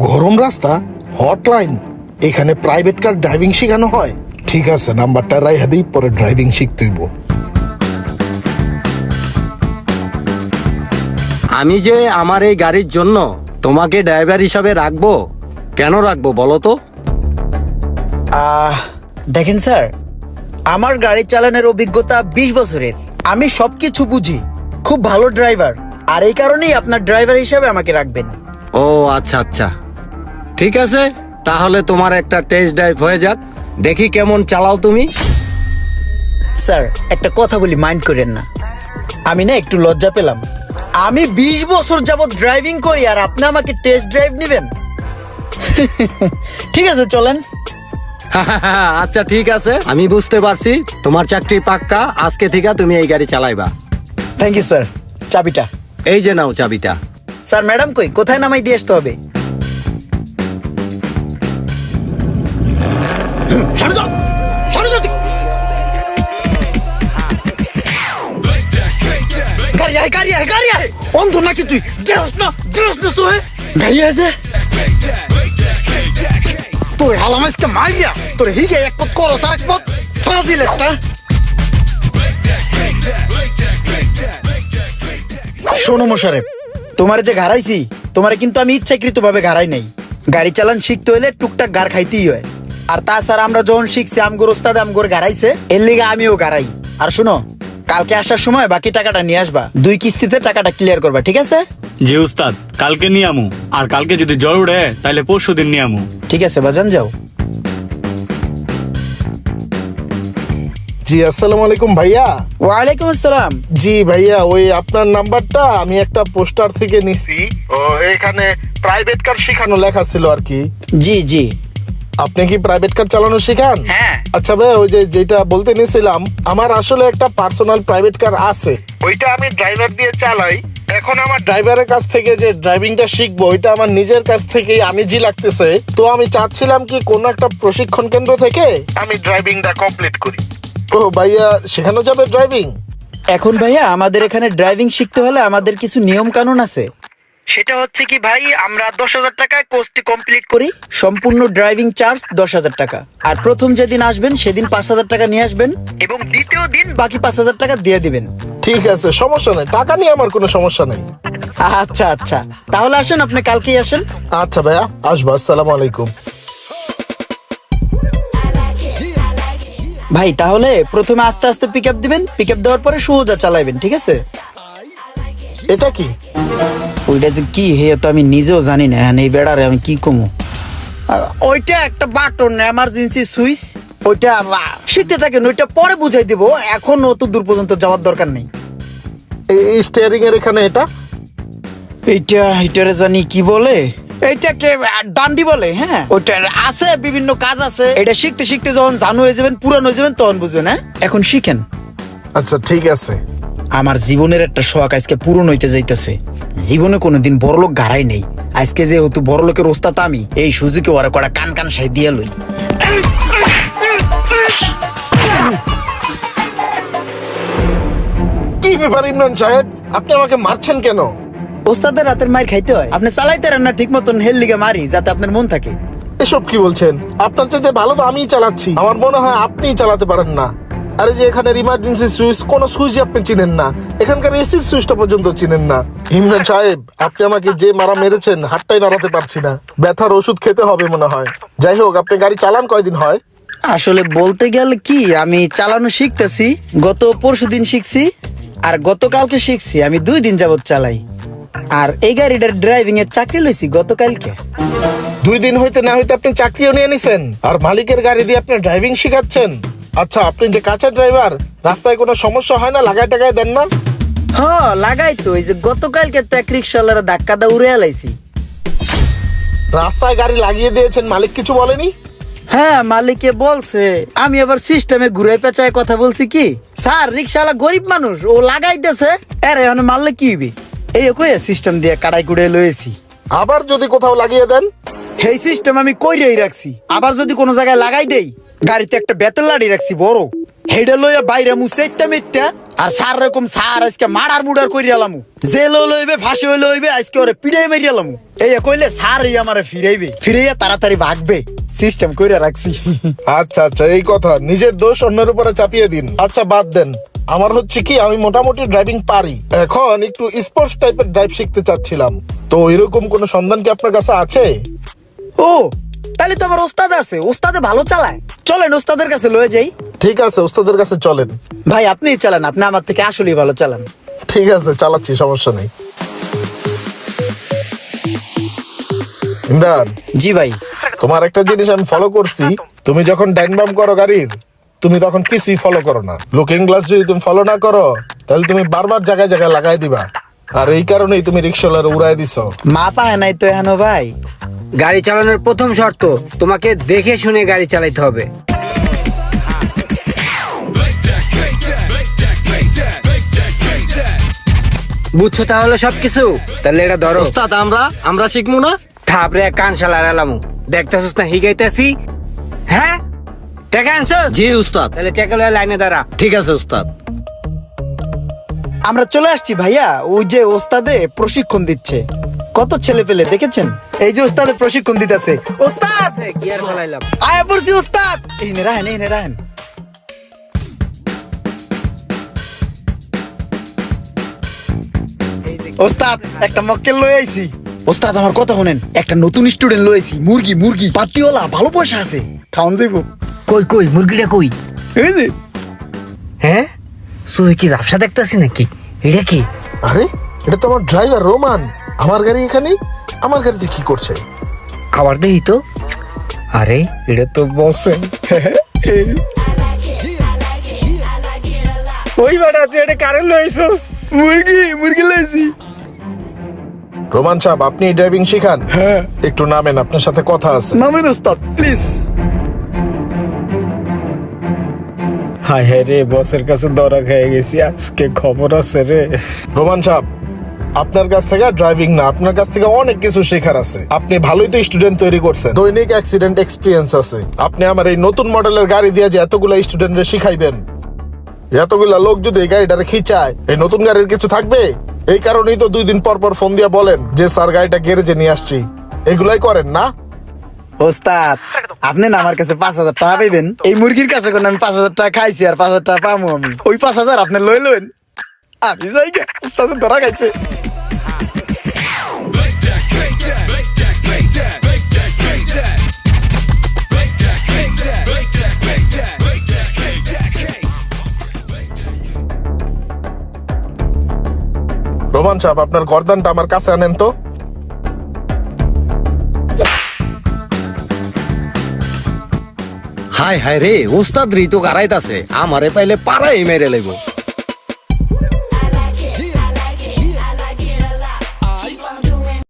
গরম রাস্তা, হটলাইন, এখানে প্রাইভেট কার ড্রাইভিং শেখানো হয়। ঠিক আছে, নাম্বারটা রাইহা দিই, পরে ড্রাইভিং শিখতেইব। আমি যে আমার এই গাড়ির জন্য তোমাকে ড্রাইভার হিসাবে রাখবো, কেন রাখবো বলো তো? দেখেন স্যার, আমার গাড়ি চালানোর অভিজ্ঞতা 20 বছরের। আমি সবকিছু বুঝি, খুব ভালো ড্রাইভার, আর এই কারণেই আপনার ড্রাইভার হিসাবে আমাকে রাখবেন। ও আচ্ছা আচ্ছা, ঠিক আছে, তাহলে তোমার একটা টেস্ট ড্রাইভ হয়ে যাক, দেখি কেমন চালাও তুমি। স্যার একটা কথা বলি, মাইন্ড করেন না। আমি না একটু লজ্জা পেলাম। আমি 20 বছর যাবত ড্রাইভিং করি আর আপনি আমাকে টেস্ট ড্রাইভ নেবেন? ঠিক আছে, চলেন। আচ্ছা ঠিক আছে, আমি বুঝতে পারছি তোমার চাকরি পাক্কা, আজকে থেকে তুমি এই গাড়ি চালাইবা। Thank you sir. চাবিটা। এই যে নাও চাবিটা। স্যার ম্যাডাম কই, কোথায় নামাই দিয়ে আসতে হবে? সরে যাও, সরে যাও। গাড়ি আয়, গাড়ি আয়, গাড়ি আয়। অন্ধ নাকি তুই? যেস না সোহে। গাড়ি আছে তোর হালামাইসকে মারিয়া তোর হিগে এক পথ করো, আর এক পথ ফাজিল একটা। শোনো মোশারেফ, তোমার যে ঘাড়াইছি, তোমারে কিন্তু আমি ইচ্ছাকৃত ভাবে ঘাড়াই নাই। গাড়ি চালান শিখতে হইলে টুকটাক গাড় খাইতেই হয়। আর তাছাড়া আমরা যখন শিখছি, আমগোর ওস্তাদ আমগোর ঘাড়াইছে, এর লিগে আমিও ঘাড়াই। আর শুনো, কালকে আসার সময় বাকি টাকাটা নিয়ে আসবা, 2 কিস্তিতে টাকাটা ক্লিয়ার করবা, ঠিক আছে? জি উস্তাদ, কালকে নিয়ে আমু, আর কালকে যদি জ্বর উঠে তাহলে পরশু দিন নিয়ে আমু। ঠিক আছে বাজান, যাও। জি আসসালামু আলাইকুম ভাইয়া। ওয়ালাইকুম আসসালাম। জি ভাইয়া, ওই আপনার নাম্বারটা আমি একটা পোস্টার থেকে নিছি। ও এখানে প্রাইভেট কার শেখানো লেখা ছিল আর কি। জি জি। আপনি কি প্রাইভেট কার চালানো শেখান? হ্যাঁ। আচ্ছা ভাই, ওই যে যেটা বলতে নিছিলাম, আমার আসলে একটা পার্সোনাল প্রাইভেট কার আছে, ওইটা আমি ড্রাইভার দিয়ে চালাই। এখন আমার ড্রাইভারের কাছ থেকে যে ড্রাইভিংটা শিখবো, ওইটা আমার নিজের কাছ থেকেই আনইজি লাগতেছে। তো আমি চাচ্ছিলাম কি কোন একটা প্রশিক্ষণ কেন্দ্র থেকে আমি ড্রাইভিংটা কমপ্লিট করি। ও ভাইয়া, শেখানো যাবে ড্রাইভিং? এখন ভাইয়া, আমাদের এখানে ড্রাইভিং শিখতে হলে আমাদের কিছু নিয়ম কানুন আছে। সেটা হচ্ছে কি ভাই, আমরা 10,000 টাকায় কোর্সটি কমপ্লিট করি। সম্পূর্ণ ড্রাইভিং চার্জ 10,000 টাকা। আর প্রথম যেদিন আসবেন সেদিন 5,000 টাকা নিয়ে আসবেন, এবং দ্বিতীয় দিন বাকি 5,000 টাকা দিয়ে দিবেন। ঠিক আছে, সমস্যা নেই, টাকা নিয়ে আমার কোনো সমস্যা নেই। আচ্ছা আচ্ছা, তাহলে আসেন, আপনি কালকেই আসেন। আচ্ছা ভাইয়া, আসবো। আসসালামু আলাইকুম। ভাই তাহলে প্রথমে আস্তে আস্তে পিক আপ দিবেন, পিক আপ দেওয়ার পরে সোজা চালাইবেন, ঠিক আছে? এটা কি? ওইটা যে কি হে তো আমি নিজেও জানি না, এই বেড়ারে আমি কি কমু। ওইটা একটা বাটন, এমার্জেন্সি সুইচ। ওইটা শিখতে থাকেন, ওইটা পরে বুঝাই দিব, এখন অত দূর পর্যন্ত যাওয়ার দরকার নেই। এই স্টিয়ারিং এর এখানে এটা এইটারে জানি কি বলে, এইটাকে ডান্ডি বলে। হ্যাঁ, ওইটা আছে, বিভিন্ন কাজ আছে। এটা শিখতে শিখতে যখন জানু হয়ে যাবেন, পুরান হয়ে যাবেন, তখন বুঝবেন। হ্যাঁ, এখন শিখেন। আচ্ছা ঠিক আছে। আমার জীবনের একটা শখ আজকে পূরণ হইতে যাইতেছে। জীবনে কোনোদিন বড়লোক গাড়াই নেই, আজকে যেহেতু বড়লোকের ওস্তাদ আমি, এই সুযোগে ওরা কটা কান কান সাই দিয়ে লই। কি ব্যাপার ইমরান সাহেব, আপনি আমাকে মারছেন কেন? ওস্তাদের রাতের মার খাইতে হয়, আপনি চালাইতে রান না ঠিক মতন, হেল লিগে মারি যাতে আপনার মন থাকে। এসব কি বলছেন? আপনার চাইতে ভালো তো আমিই চালাচ্ছি। আমার মনে হয় আপনিই চালাতে পারেন না। আরে যে এখানে ইমার্জেন্সি সুইচ, কোন সুইচই আপনি চিনেন না, এখানকার এসির সুইচটা পর্যন্ত চিনেন না। ইমরান সাহেব, আপনি আমাকে যে মারা মেরেছেন, হাতটাই নাড়াতে পারছি না, ব্যথার ওষুধ খেতে হবে মনে হয়। যাই হোক, আপনি গাড়ি চালান কয়দিন হয়? আসলে বলতে গেলে কি, আমি চালানো শিখতেছি, গত পরশুদিন শিখছি, আর গতকালকে শিখছি। আমি 2 দিন যাবত চালাই, আর এই গাড়িটার ড্রাইভিং এর চাকরি লইছি গতকালকে। 2 দিন হইতে না হইতে আপনি চাকরিও নিয়ে নিছেন, আর মালিকের গাড়ি দিয়ে আপনি ড্রাইভিং শিখাচ্ছেন? আচ্ছা, আপনি যে কাঁচা ড্রাইভার, রাস্তায় কোনো সমস্যা হয় না? লাগাই টাকায় দেন না? হ্যাঁ লাগাই তো, এই যে গতকালকে তো এক রিক্সাওয়ালারা ধাক্কা দা উড়ে আলাইছি। রাস্তায় গাড়ি লাগিয়ে দিয়েছেন, মালিক কিছু বলেনি? হ্যাঁ, মালিকে বলছে, আমি আবার সিস্টেমে ঘুরাই পেঁচায় কথা বলছি কি, স্যার রিক্সাওয়ালা গরিব মানুষ, ও লাগাইতেছে, এরে মানে মারলে কি হইবে, এই কই সিস্টেম দিয়ে কাটাই কুড়ে লয়েছি। আবার যদি কোথাও লাগিয়ে দেন? এই সিস্টেম আমি কইরেই রাখছি, আবার যদি কোনো জায়গায় লাগাই দেই, গাড়িতে একটা বেতের লাড়ি রাখছি বড়, হেডা লইয়া বাইরে মুসাইতে মিথ্যা আর স্যার এরকম স্যার আজকে মারার মুডার কইরা আলামু জেল লইবে ফাঁসি লইবে আজকে ওরে পিড়াই মারি আলামু এই কইলে স্যার এই আমারে ফিরাইয়া তাড়াতাড়ি ভাগবে সিস্টেম কইরা রাখছি। আচ্ছা আচ্ছা, এই কথা, নিজের দোষ অন্যের উপরে চাপিয়ে দিন। আচ্ছা বাদ দেন, আমার হচ্ছে কি আমি মোটামুটি ড্রাইভিং পারি, এখন একটু স্পোর্টস টাইপের ড্রাইভ শিখতে চাচ্ছিলাম। তো এরকম কোনো সন্ধান কি আপনার কাছে আছে? ও তাহলে তো আমার ওস্তাদ আছে, ওস্তাদে ভালো চালায়, চলেন ওস্তাদের কাছে লয়ে যাই। ঠিক আছে, ওস্তাদের কাছে চলেন। ভাই আপনিই চালান, আপনি আমার থেকে আসলেই ভালো চালান। ঠিক আছে, চালাচ্ছি, সমস্যা নেই। ইমরান, জি ভাই। তোমার একটা জিনিস আমি ফলো করছি, তুমি যখন ডাইন বাম করো গাড়ির, তুমি তখন কিছুই ফলো করো না। লুকিং গ্লাস যদি তুমি ফলো না করো, তাহলে তুমি বারবার জায়গায় জায়গায় লাগাই দিবা, আর এই কারণেই তুমি রিক্সাওয়ালার উড়াই দিছো। মা পায় নাই তো এখনো ভাই। গাড়ি চালানোর প্রথম শর্ত, তোমাকে দেখে শুনে গাড়ি চালাতে হবে। বুঝছো তাহলে সবকিছু? তাহলে এটা ধরো। ওস্তাদ আমরা শিখবো না? থাপরে কান শালার এলামু, দেখতেছিস না হিগাইতেছি? হ্যাঁ টাকা আনছস? জি উস্তাদ। তাহলে টাকা লয়ে লাইনে দাঁড়া। ঠিক আছে উস্তাদ। আমরা চলে আসছি ভাইয়া, ওই যে ওস্তাদে প্রশিক্ষণ দিচ্ছে, কত ছেলে পেলে দেখেছেন? এই যে ওস্তাদে প্রশিক্ষণ দিতেছে। ওস্তাদ গিয়ার বলাইলাম। আয়া পড়ছি ওস্তাদ, এই নে রাহেন, এই নে রাহেন। ওস্তাদ একটা মক্কেল লয়ে আইছি। ওস্তাদ আমার কথা শুনেন, একটা নতুন স্টুডেন্ট লয়ে আইছি, মুরগি পাতিওয়ালা, ভালো পয়সা আছে, খাওন যাইবো। কই কই মুরগিটা কই? এই যে হ্যাঁ সুই কি ব্যবসা দেখতেছি নাকি? এটা কি? আরে এটা তো আমার ড্রাইভার রোমান, আমার গাড়ি এখানে, আমার গাড়িতে কি করছে? আবার দেখি তো। আরে এটা তো বসে। ওই বাড়া তুই এটা কারে লইছস? মুরগি লইছি। রোমান সাহেব, আপনি ড্রাইভিং শিখান? হ্যাঁ। একটু নামেন, আপনার সাথে কথা আছে। নামেন ওস্তাদ প্লিজ। হায় হায় রে, বসের কাছে ধরা খেয়ে গেছি, আজকে খবর আছে রে। রোমান সাহেব, আপনার কাছ থেকে ড্রাইভিং না, আপনার কাছ থেকে অনেক কিছু শেখার আছে। আপনি ভালোই তো স্টুডেন্ট তৈরি করছেন, দৈনিক অ্যাক্সিডেন্ট এক্সপিরিয়েন্স আছে। আপনি আমার এই নতুন মডেলের গাড়ি দিয়ে যে এতগুলা স্টুডেন্টরে শিখাইবেন, এতগুলা লোক যদি এই গাড়িটারে খিচায়, এই নতুন গাড়ির কিছু থাকবে? এই কারণেই তো 2 দিন পর পর ফোন দিয়ে বলেন যে স্যার গাড়িটা গ্যারেজে নিয়ে আসছি। এগুলাই করেন না? ওস্তাদ আপনি না আমার কাছে 5,000 টাকা পাইবেন, এই মুরগির কাছে কোন আমি 5,000 টাকা খাইছি আর 5,000 টাকা পামু আমি, ওই 5,000 আপনি লই লইন। আমি যাই গে, ওস্তাদ ধরা খাইছে। রোমান সাহেব, আপনার গর্দানটা আমার কাছে আনেন তো। হায় হায় রে, ওস্তাদ রি তো গারাইতাছে, আমারে পাইলে পাড়াই মেরে লইব।